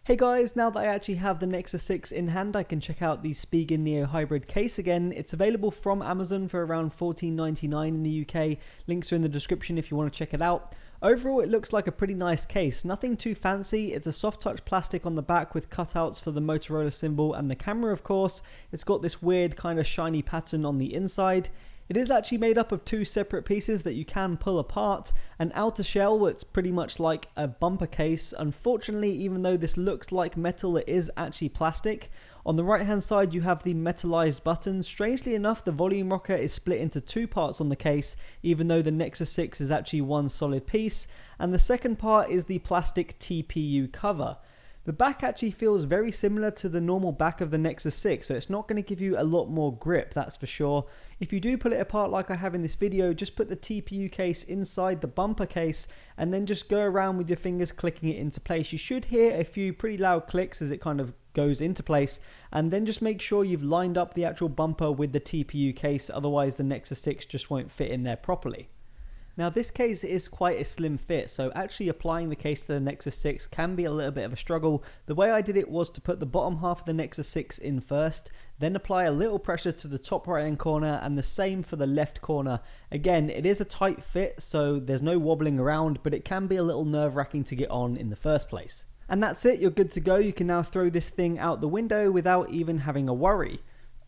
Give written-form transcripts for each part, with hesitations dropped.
Hey guys, now that I actually have the Nexus 6 in hand, I can check out the Spigen Neo Hybrid case again. It's available from Amazon for around $14.99 in the UK. Links are in the description if you want to check it out. Overall, it looks like a pretty nice case. Nothing too fancy. It's a soft touch plastic on the back with cutouts for the Motorola symbol and the camera, of course. It's got this weird kind of shiny pattern on the inside. It is actually made up of two separate pieces that you can pull apart. An outer shell that's pretty much like a bumper case. Unfortunately, even though this looks like metal, it is actually plastic. On the right hand side you have the metallized buttons. Strangely enough, the volume rocker is split into two parts on the case, even though the Nexus 6 is actually one solid piece. And the second part is the plastic TPU cover. The back actually feels very similar to the normal back of the Nexus 6, so it's not going to give you a lot more grip, that's for sure. If you do pull it apart like I have in this video, just put the TPU case inside the bumper case and then just go around with your fingers clicking it into place. You should hear a few pretty loud clicks as it kind of goes into place, and then just make sure you've lined up the actual bumper with the TPU case, otherwise the Nexus 6 just won't fit in there properly. Now this case is quite a slim fit, so actually applying the case to the Nexus 6 can be a little bit of a struggle. The way I did it was to put the bottom half of the Nexus 6 in first, then apply a little pressure to the top right hand corner and the same for the left corner. Again, it is a tight fit, so there's no wobbling around, but it can be a little nerve-wracking to get on in the first place. And that's it, you're good to go. You can now throw this thing out the window without even having a worry.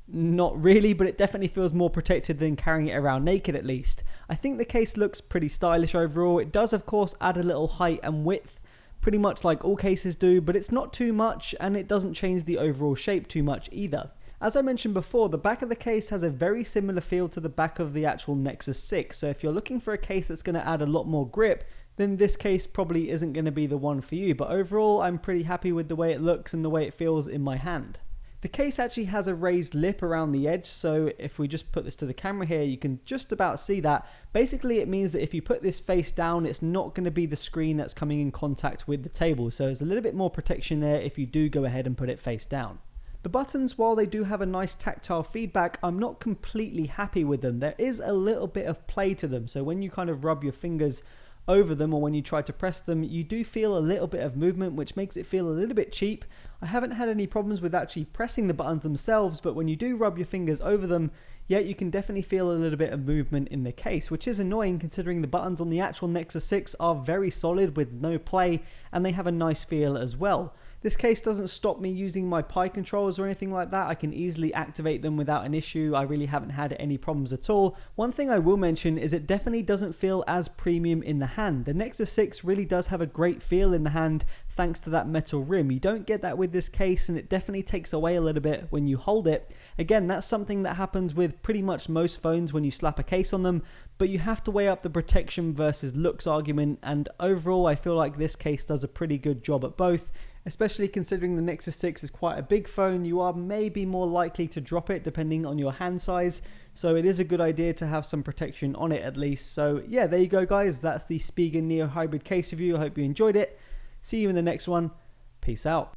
Not really, but it definitely feels more protected than carrying it around naked at least. I think the case looks pretty stylish overall. It does of course add a little height and width, pretty much like all cases do, but it's not too much and it doesn't change the overall shape too much either. As I mentioned before, the back of the case has a very similar feel to the back of the actual Nexus 6, so if you're looking for a case that's going to add a lot more grip, then this case probably isn't going to be the one for you, but overall I'm pretty happy with the way it looks and the way it feels in my hand. The case actually has a raised lip around the edge, so if we just put this to the camera here, you can just about see that. Basically it means that if you put this face down, it's not going to be the screen that's coming in contact with the table, so there's a little bit more protection there if you do go ahead and put it face down. The buttons, while they do have a nice tactile feedback, I'm not completely happy with them. There is a little bit of play to them, so when you kind of rub your fingers over them or when you try to press them, you do feel a little bit of movement, which makes it feel a little bit cheap. I haven't had any problems with actually pressing the buttons themselves, but when you do rub your fingers over them, yeah, you can definitely feel a little bit of movement in the case, which is annoying considering the buttons on the actual Nexus 6 are very solid with no play, and they have a nice feel as well. This case doesn't stop me using my Pi controllers or anything like that. I can easily activate them without an issue. I really haven't had any problems at all. One thing I will mention is it definitely doesn't feel as premium in the hand. The Nexus 6 really does have a great feel in the hand thanks to that metal rim. You don't get that with this case, and it definitely takes away a little bit when you hold it. Again, that's something that happens with pretty much most phones when you slap a case on them, but you have to weigh up the protection versus looks argument, and overall I feel like this case does a pretty good job at both. Especially considering the Nexus 6 is quite a big phone, you are maybe more likely to drop it depending on your hand size, so it is a good idea to have some protection on it at least. So yeah, there you go guys, that's the Spigen Neo Hybrid case review. I hope you enjoyed it. See you in the next one. Peace out.